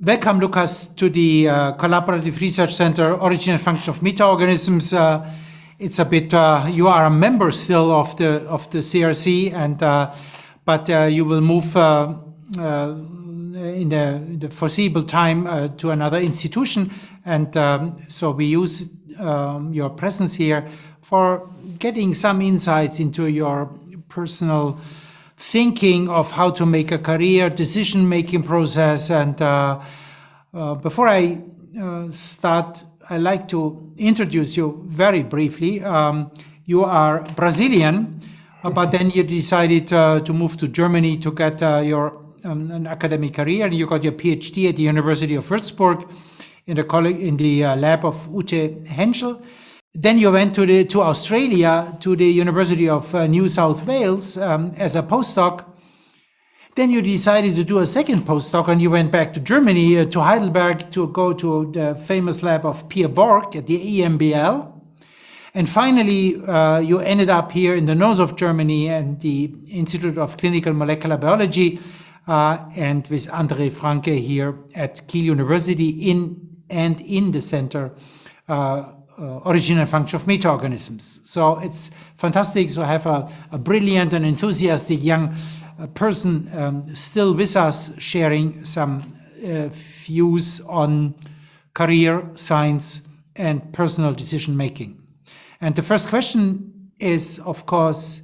Welcome, Lucas, to the Collaborative Research Center, Origin and Function of Metaorganisms. It's a bit, you are a member still of the CRC, and but you will move in the foreseeable time to another institution, and so we use your presence here for getting some insights into your personal thinking of how to make a career, decision-making process. And before I start, I'd like to introduce you very briefly. You are Brazilian, but then you decided to move to Germany to get your an academic career, and you got your PhD at the University of Würzburg in the lab of Ute Henschel. Then you went to Australia, to the University of New South Wales as a postdoc. Then you decided to do a second postdoc, and you went back to Germany, to Heidelberg, to go to the famous lab of Pierre Borg at the EMBL. And finally, you ended up here in the north of Germany and the Institute of Clinical Molecular Biology, and with André Franke here at Kiel University in the center Origin and Function of Metaorganisms. So it's fantastic to have a brilliant and enthusiastic young person still with us, sharing some views on career, science, and personal decision making. And the first question is, of course,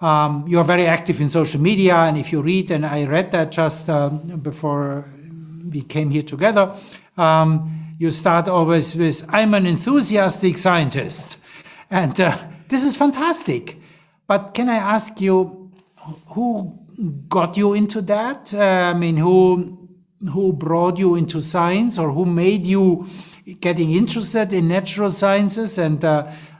you are very active in social media, and if you read, and I read that just before we came here together, you start always with, "I'm an enthusiastic scientist." And this is fantastic. But can I ask you, who got you into that? I mean, who brought you into science, or who made you getting interested in natural sciences, and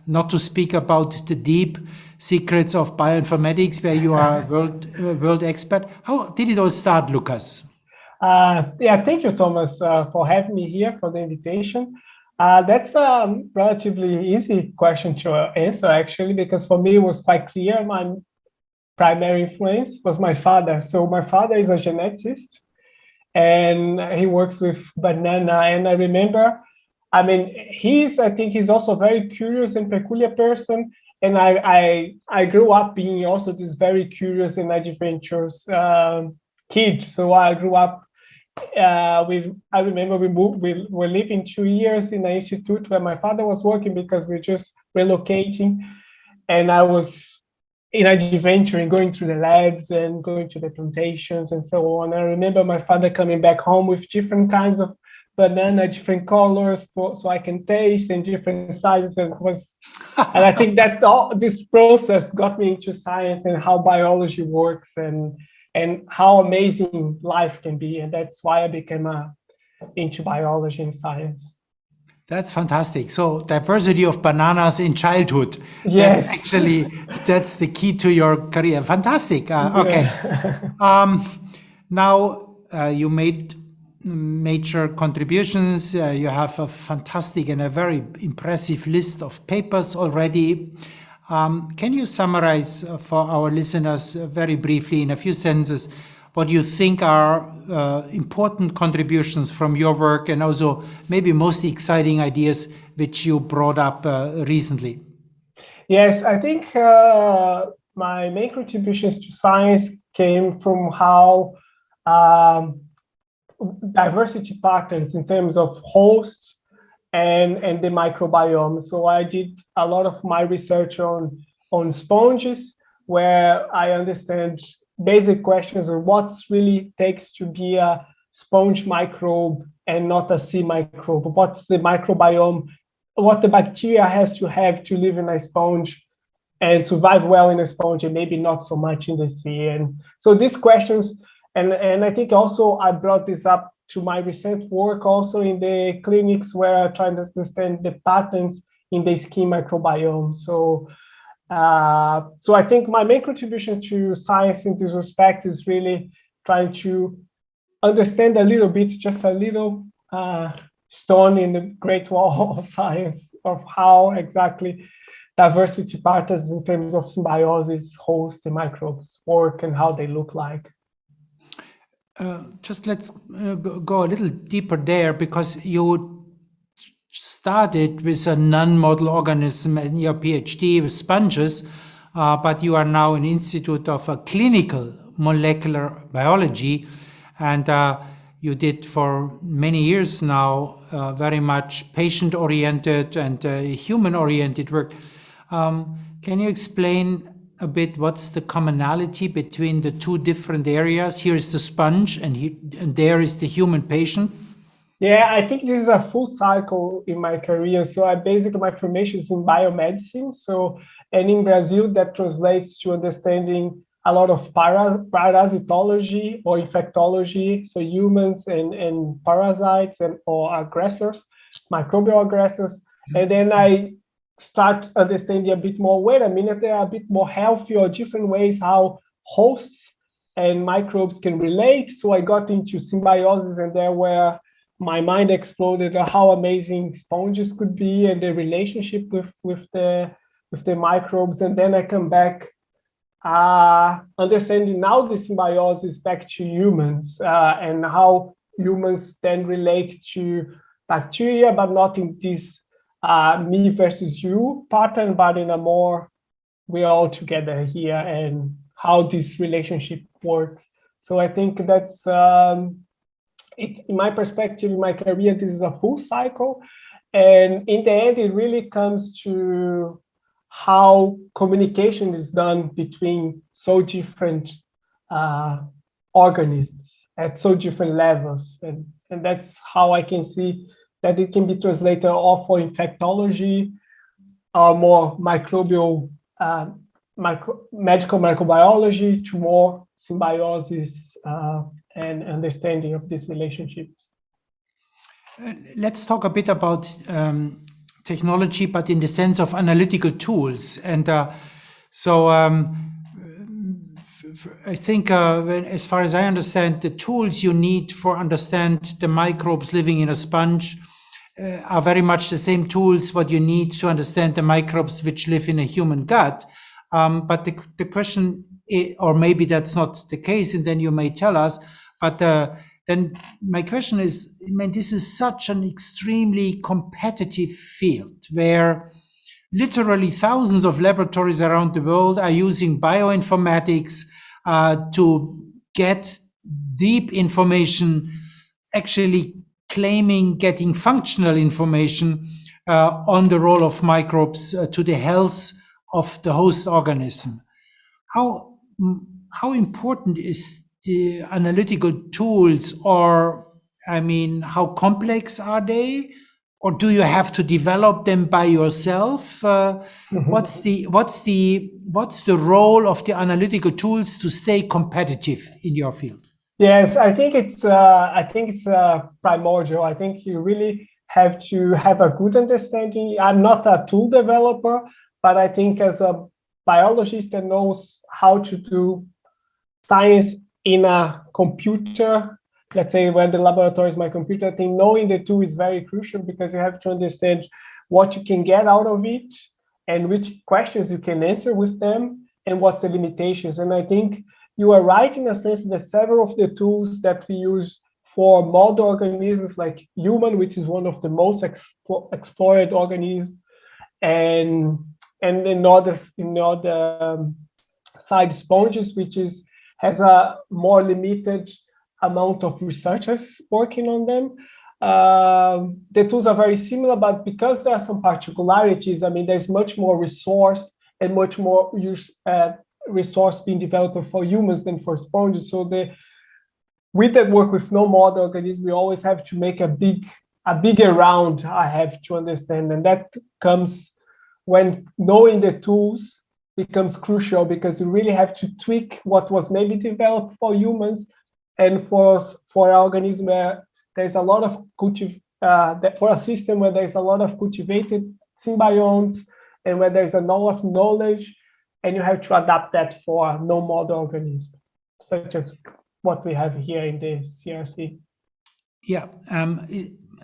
not to speak about the deep secrets of bioinformatics, where you are a world expert. How did it all start, Lucas? Yeah, thank you, Thomas, for having me here, for the invitation. That's a relatively easy question to answer, actually, because for me it was quite clear. My primary influence was my father. So my father is a geneticist, and he works with banana. And I remember, I mean, I think he's also a very curious and peculiar person. And I grew up being also this very curious and adventurous kid. So I grew up I remember we were living 2 years in an institute where my father was working, because we're just relocating. And I was in adventuring, going through the labs and going to the plantations and so on. I remember my father coming back home with different kinds of banana, different colors, so I can taste, and different sizes. And I think that all this process got me into science and how biology works, and how amazing life can be. And that's why I became into biology and science. That's fantastic. So diversity of bananas in childhood. Yes. That's the key to your career. Fantastic. Okay. Now you made major contributions. You have a fantastic and a very impressive list of papers already. Can you summarize for our listeners very briefly, in a few sentences, what you think are important contributions from your work, and also maybe most exciting ideas which you brought up recently? Yes, I think my main contributions to science came from how diversity patterns in terms of hosts and the microbiome. So I did a lot of my research on sponges, where I understand basic questions of what really takes to be a sponge microbe and not a sea microbe. What's the microbiome? What the bacteria has to have to live in a sponge and survive well in a sponge, and maybe not so much in the sea. And so these questions, and I think also I brought this up to my recent work also in the clinics, where I try to understand the patterns in the skin microbiome. So I think my main contribution to science in this respect is really trying to understand a little bit, just a little stone in the Great Wall of science, of how exactly diversity patterns in terms of symbiosis, hosts, and microbes work, and how they look like. Just let's go a little deeper there, because you started with a non-model organism in your PhD with sponges, but you are now an institute of clinical molecular biology, and you did for many years now very much patient-oriented and human-oriented work. Can you explain a bit what's the commonality between the two different areas? Here is the sponge, and there is the human patient. Yeah, I think this is a full cycle in my career. So my formation is in biomedicine. So, and in Brazil, that translates to understanding a lot of parasitology or infectology. So humans and parasites or aggressors, microbial aggressors. And then I start understanding a bit more, wait a minute, there are a bit more healthy or different ways how hosts and microbes can relate. So I got into symbiosis, and there where my mind exploded how amazing sponges could be and the relationship with the microbes. And then I come back understanding now the symbiosis back to humans and how humans then relate to bacteria, but not in this me versus you pattern, but in a more we're all together here and how this relationship works. So I think that's in my perspective, in my career, this is a full cycle. And in the end, it really comes to how communication is done between so different organisms at so different levels. And that's how I can see that it can be translated or for infectology or more microbial, medical microbiology to more symbiosis and understanding of these relationships. Let's talk a bit about technology, but in the sense of analytical tools. And I think, as far as I understand, the tools you need for understand the microbes living in a sponge are very much the same tools what you need to understand the microbes which live in a human gut. But the question, or maybe that's not the case, and then you may tell us, but then my question is, I mean, this is such an extremely competitive field where literally thousands of laboratories around the world are using bioinformatics to get deep information, actually claiming getting functional information on the role of microbes to the health of the host organism. How important is the analytical tools, or I mean, how complex are they, or do you have to develop them by yourself? What's the role of the analytical tools to stay competitive in your field? Yes, I think it's primordial. I think you really have to have a good understanding. I'm not a tool developer, but I think as a biologist that knows how to do science in a computer, let's say when the laboratory is my computer, I think knowing the tool is very crucial, because you have to understand what you can get out of it and which questions you can answer with them and what's the limitations. And I think you are right in a sense that several of the tools that we use for model organisms like human, which is one of the most explored organisms, and in other side sponges, which has a more limited amount of researchers working on them. The tools are very similar, but because there are some particularities, I mean, there's much more resource and much more resource being developed for humans than for sponges. So with that work with no model organism, we always have to make a bigger round. I have to understand, and that comes when knowing the tools becomes crucial, because you really have to tweak what was maybe developed for humans and for an organism where there's a lot of for a system where there's a lot of cultivated symbionts and where there's a lot of knowledge, and you have to adapt that for no model organism, such as what we have here in the CRC. Yeah,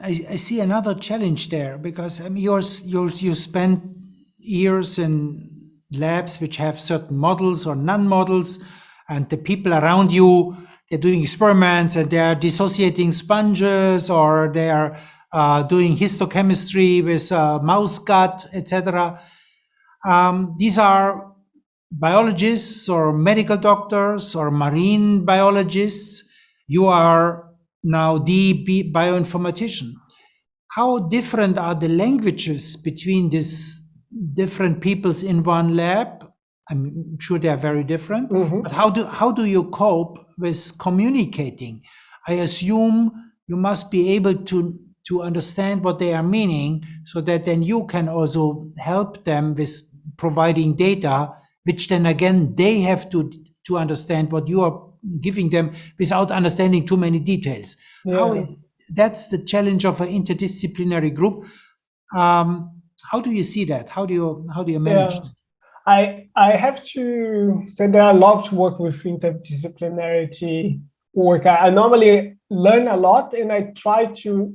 I see another challenge there, because you spend years in labs which have certain models or non-models, and the people around you, they're doing experiments and they're dissociating sponges, or they are doing histochemistry with mouse gut, etc. These are biologists or medical doctors or marine biologists. You are now the bioinformatician. How different are the languages between these different peoples in one lab? I'm sure they are very different, but how do you cope with communicating? I assume you must be able to understand what they are meaning, so that then you can also help them with providing data, which then again they have to understand what you are giving them without understanding too many details. Yeah. That's the challenge of an interdisciplinary group. How do you see that? How do you manage that? I have to say that I love to work with interdisciplinarity work. I normally learn a lot, and I try to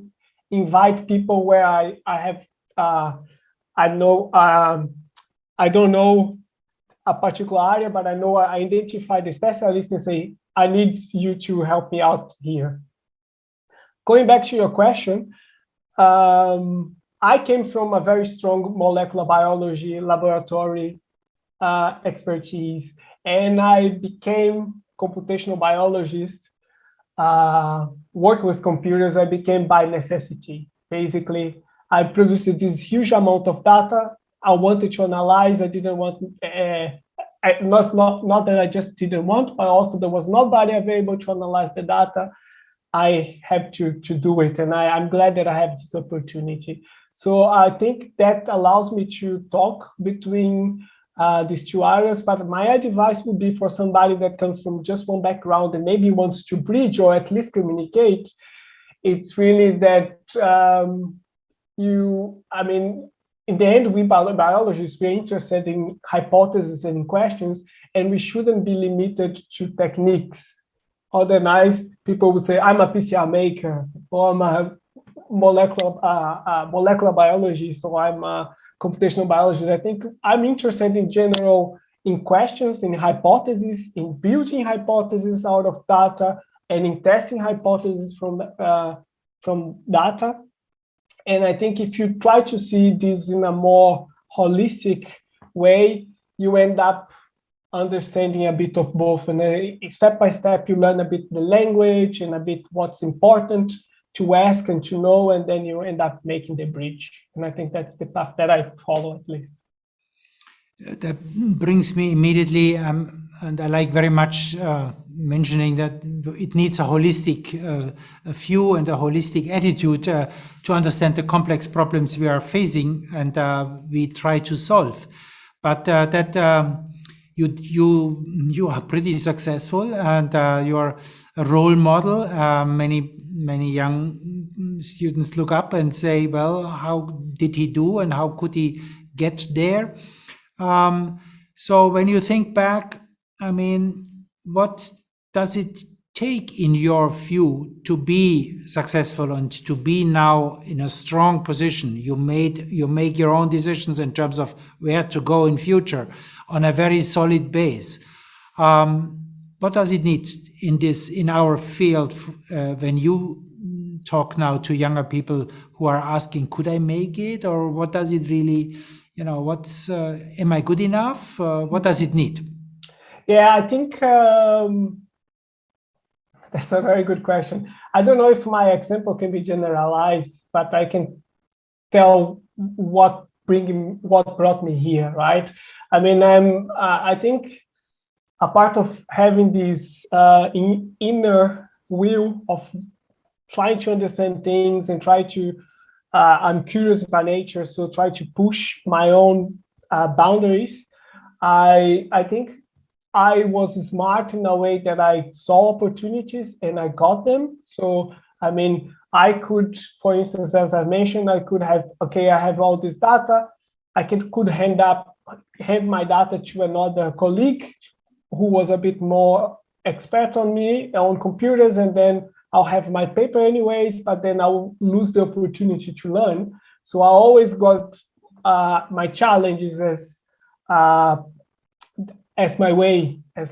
invite people where I have I know I don't know a particular area, but I know I identify the specialist and say, I need you to help me out here. Going back to your question, I came from a very strong molecular biology laboratory expertise, and I became computational biologist. Work with computers, I became by necessity. Basically, I produced this huge amount of data. I wanted to analyze. I didn't want, not that I just didn't want, but also there was nobody available to analyze the data. I had to do it, and I'm glad that I have this opportunity. So I think that allows me to talk between these two areas, but my advice would be for somebody that comes from just one background and maybe wants to bridge or at least communicate. It's really that in the end, we biologists, we're interested in hypotheses and questions, and we shouldn't be limited to techniques. Otherwise, people would say, I'm a PCR maker, or I'm a molecular biologist, or I'm a computational biologist. I think I'm interested in general in questions, in hypotheses, in building hypotheses out of data, and in testing hypotheses from data. And I think if you try to see this in a more holistic way, you end up understanding a bit of both. And step by step, you learn a bit the language and a bit what's important to ask and to know, and then you end up making the bridge. And I think that's the path that I follow, at least. That brings me immediately, and I like very much mentioning that it needs a holistic view and a holistic attitude to understand the complex problems we are facing and we try to solve. But you are pretty successful, and you're a role model. Many young students look up and say, well, how did he do and how could he get there? So when you think back, I mean, what does it take in your view to be successful and to be now in a strong position? You make your own decisions in terms of where to go in future on a very solid base. What does it need in our field when you talk now to younger people who are asking, could I make it, or what does it really, what's am I good enough? What does it need? Yeah, I think that's a very good question. I don't know if my example can be generalized, but I can tell what brought me here, right? I mean, I think a part of having this inner will of trying to understand things and I'm curious by nature, so try to push my own boundaries. I think I was smart in a way that I saw opportunities and I got them. So, I mean, I could, for instance, as I mentioned, I could have, okay, I have all this data. I could hand my data to another colleague who was a bit more expert on computers, and then I'll have my paper anyways, but then I'll lose the opportunity to learn. So I always got my challenges as my way, as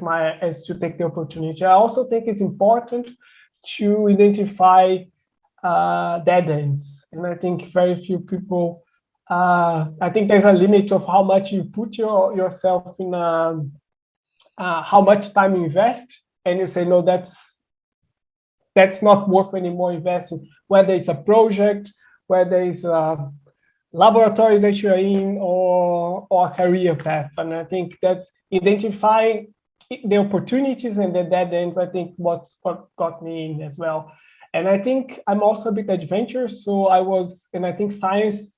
to take the opportunity. I also think it's important to identify dead ends, and I think very few people. I think there's a limit of how much you put yourself in, how much time you invest, and you say no, that's not worth anymore investing. Whether it's a project, whether it's a laboratory that you're in, or a career path, and I think that's identifying the opportunities and the dead ends. I think what got me in as well. And I think I'm also a bit adventurous, so I think science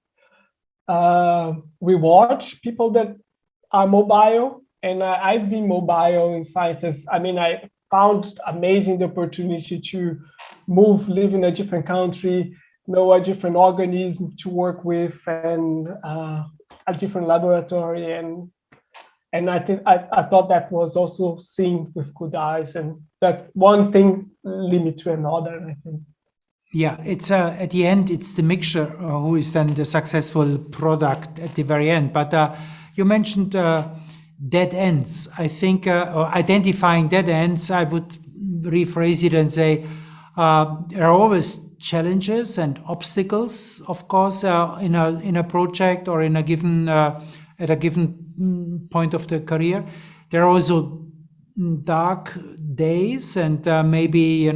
rewards people that are mobile, and I've been mobile in sciences. I mean, I found amazing the opportunity to live in a different country, know a different organism to work with, and a different laboratory, and I think I thought that was also seen with good eyes, and that one thing lead to another, I think. Yeah, it's at the end, it's the mixture who is then the successful product at the very end. But you mentioned dead ends. I think, or identifying dead ends, I would rephrase it and say there are always challenges and obstacles, of course, in a project or in a given at a given point of the career. There are also dark days and maybe,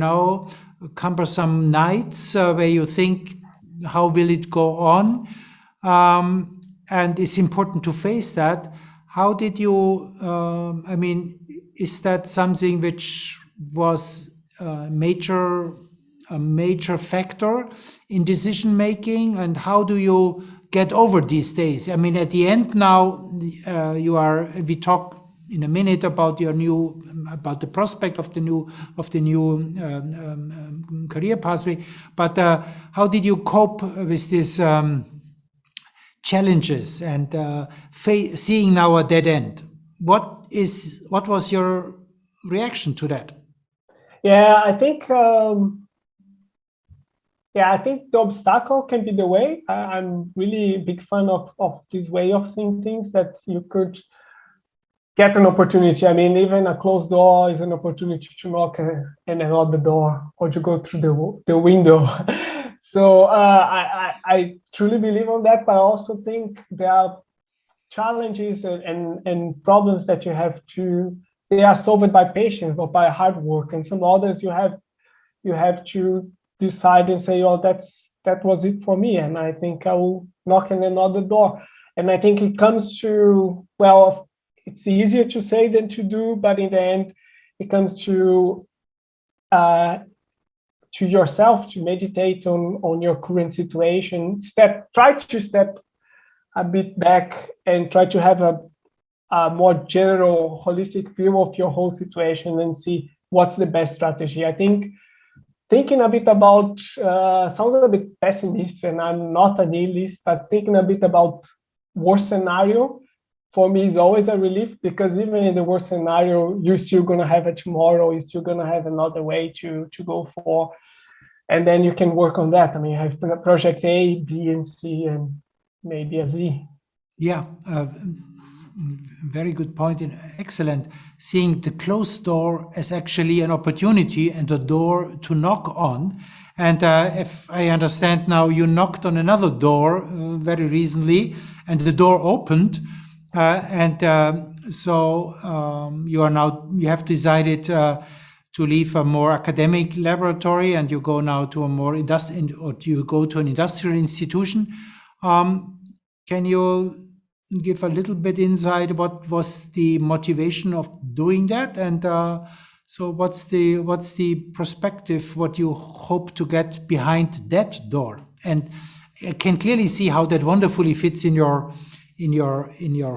cumbersome nights where you think, how will it go on? And it's important to face that. How did you, is that something which was a major factor in decision making? And how do you get over these days? I mean, at the end now, we talk in a minute about about the prospect of the new career pathway. But how did you cope with these challenges and seeing now a dead end? What was your reaction to that? Yeah, I think the obstacle can be the way. I'm really a big fan of this way of seeing things, that you could get an opportunity. I mean, even a closed door is an opportunity to knock in another door or to go through the window. So I truly believe on that, but I also think there are challenges and problems that they are solved by patience or by hard work, and some others you have to decide and say, oh, that was it for me, and I think I will knock in another door. And I think it comes to, well, it's easier to say than to do, but in the end, it comes to yourself to meditate on your current situation. Try to step a bit back and try to have a more general, holistic view of your whole situation and see what's the best strategy. I think thinking a bit about, sounds a bit pessimist, and I'm not a nihilist, but thinking a bit about worst scenario, for me, is always a relief, because even in the worst scenario, you're still going to have a tomorrow, you're still going to have another way to go for, and then you can work on that. I mean, you have project A, B, and C, and maybe a Z. Yeah, very good point, and excellent. Seeing the closed door as actually an opportunity and a door to knock on. And if I understand now, you knocked on another door very recently, and the door opened. So you have decided to leave a more academic laboratory, and you go now to a more you go to an industrial institution. Can you give a little bit insight what was the motivation of doing that, and so what's the perspective, what you hope to get behind that door? And I can clearly see how that wonderfully fits in your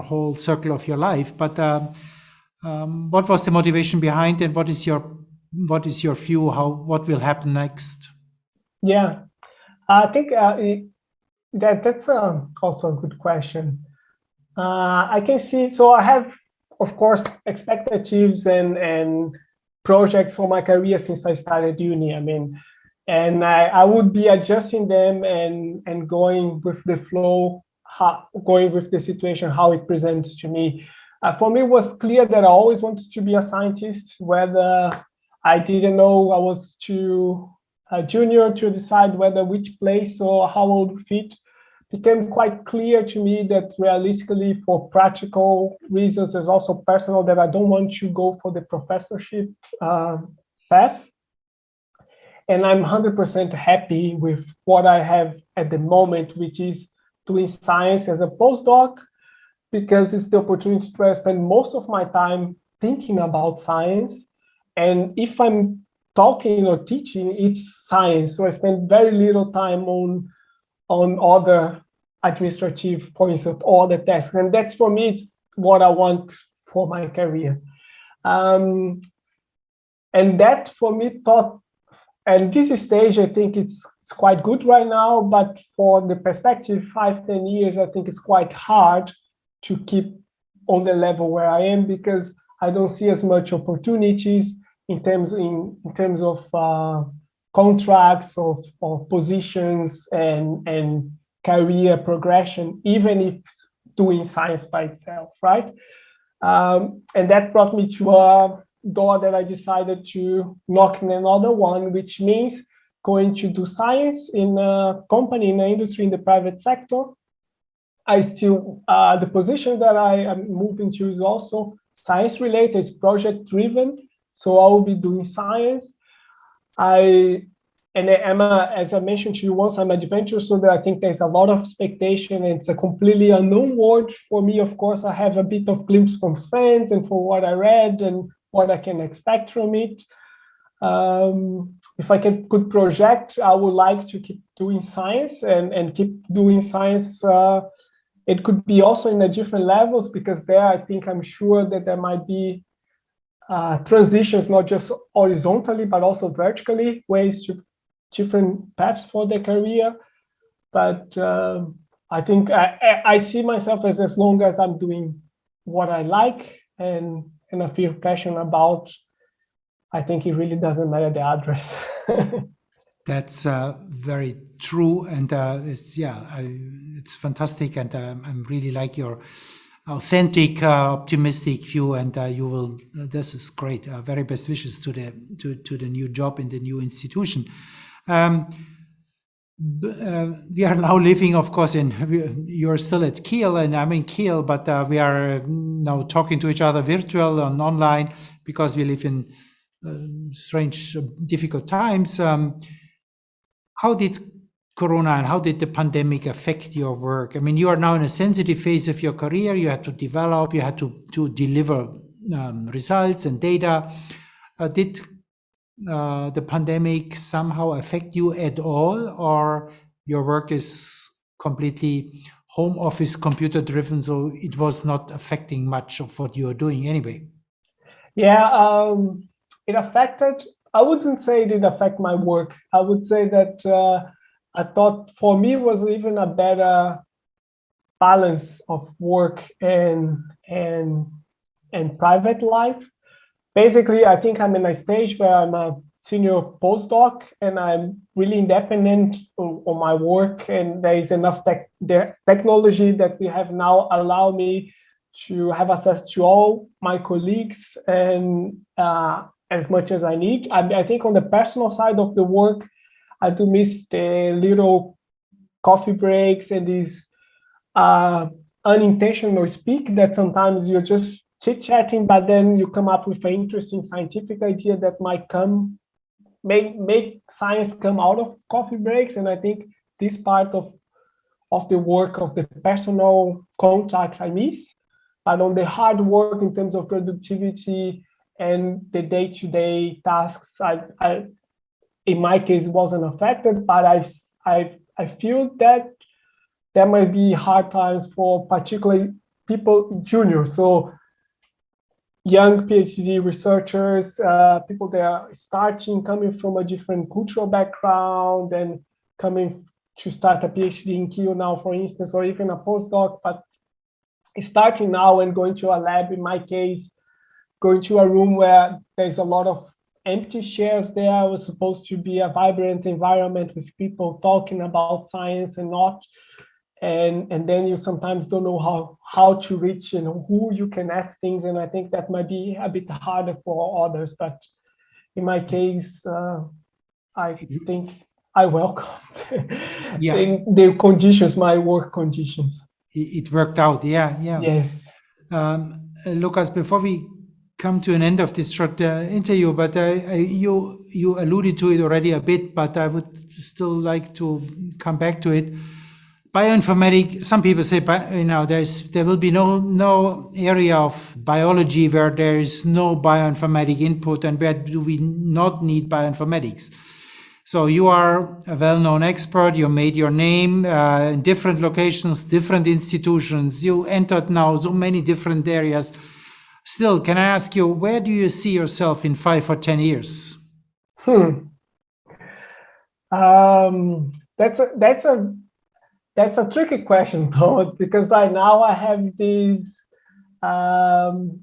whole circle of your life. But what was the motivation behind, and what is your view? What will happen next? Yeah, I think that's also a good question. I can see. So I have, of course, expectations and projects for my career since I started uni. I mean, and I would be adjusting them and going with the flow, going with the situation, how it presents to me. For me, it was clear that I always wanted to be a scientist, whether I didn't know I was too junior to decide which place or how I would fit. Became quite clear to me that realistically, for practical reasons, there's also personal, that I don't want to go for the professorship path. And I'm 100% happy with what I have at the moment, which is doing science as a postdoc, because it's the opportunity to spend most of my time thinking about science. And if I'm talking or teaching, it's science. So I spend very little time on other administrative, for instance, other tasks. And that's, for me, it's what I want for my career. And that, for me, taught, and this stage, I think it's quite good right now, but for the perspective 5-10 years, I think it's quite hard to keep on the level where I am, because I don't see as much opportunities in terms of contracts or positions and career progression, even if doing science by itself, right? And that brought me to a door that I decided to knock in another one, which means going to do science in a company, in the industry, in the private sector. I still, the position that I am moving to is also science related, it's project driven. So I will be doing science. As I mentioned to you once, I'm adventurous, so that I think there's a lot of expectation. And it's a completely unknown world for me. Of course, I have a bit of glimpse from friends and for what I read and what I can expect from it. If I could project, I would like to keep doing science and keep doing science. It could be also in the different levels, because there, I think, I'm sure that there might be transitions, not just horizontally, but also vertically, ways to different paths for their career. But I think I see myself as long as I'm doing what I like and I feel passionate about, I think it really doesn't matter the address. That's very true, and it's fantastic, and I really like your authentic, optimistic view, and you will. This is great. Very best wishes to the new job in the new institution. We are now living, of course, you're still at Kiel, and I'm in Kiel, but we are now talking to each other virtual and online, because we live in strange, difficult times. How did Corona and how did the pandemic affect your work? I mean, you are now in a sensitive phase of your career. You had to develop, you had to deliver results and data. Did the pandemic somehow affect you at all, or your work is completely home office, computer driven, so it was not affecting much of what you are doing anyway? Yeah, it affected. I wouldn't say it did affect my work. I would say that I thought for me was even a better balance of work and private life. Basically, I think I'm in a stage where I'm a senior postdoc and I'm really independent on my work, and there is enough technology that we have now allow me to have access to all my colleagues and as much as I need. I think on the personal side of the work, I do miss the little coffee breaks and these unintentional speak that sometimes you're just chit-chatting, but then you come up with an interesting scientific idea that might make science come out of coffee breaks. And I think this part of the work, of the personal contact, I miss. But on the hard work in terms of productivity and the day-to-day tasks, I in my case wasn't affected, but I feel that there might be hard times for particularly people junior, so young PhD researchers, people that are starting, coming from a different cultural background and coming to start a PhD in Kiel now, for instance, or even a postdoc, but starting now and going to a lab, in my case, going to a room where there's a lot of empty chairs there. It was supposed to be a vibrant environment with people talking about science and not. and then you sometimes don't know how to reach, who you can ask things, and I think that might be a bit harder for others. But in my case, I think I welcomed the conditions, my work conditions. It worked out, yeah. Yes. Lucas, before we come to an end of this short interview, but you alluded to it already a bit, but I would still like to come back to it. Bioinformatic, some people say, there will be no area of biology where there is no bioinformatic input, and where do we not need bioinformatics? So you are a well-known expert. You made your name in different locations, different institutions. You entered now so many different areas. Still, can I ask you, where do you see yourself in 5 or 10 years? That's a tricky question, Thomas, because right now I have this unknown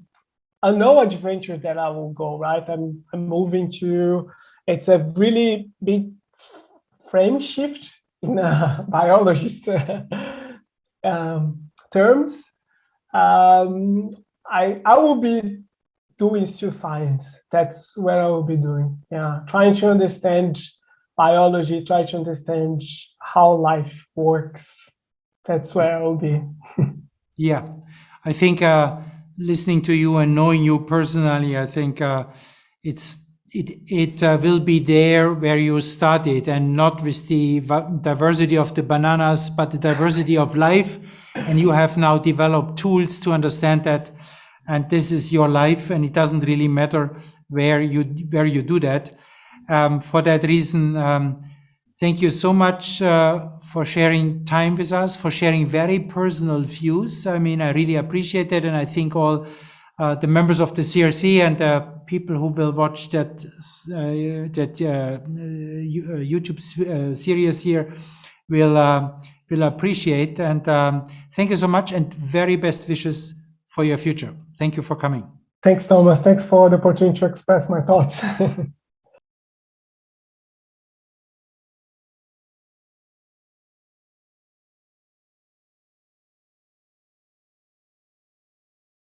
adventure that I will go, right? I'm moving to, it's a really big frame shift in biologist terms. I will be doing still science. That's where I will be doing. Yeah, trying to understand biology, try to understand how life works. That's where I'll be. Yeah, I think listening to you and knowing you personally, I think it will be there where you started, and not with the diversity of the bananas, but the diversity of life. And you have now developed tools to understand that, and this is your life, and it doesn't really matter where you do that. For that reason, thank you so much for sharing time with us, for sharing very personal views. I mean, I really appreciate it, and I think all the members of the CRC and people who will watch that YouTube series here will appreciate. And thank you so much, and very best wishes for your future. Thank you for coming. Thanks, Thomas. Thanks for the opportunity to express my thoughts.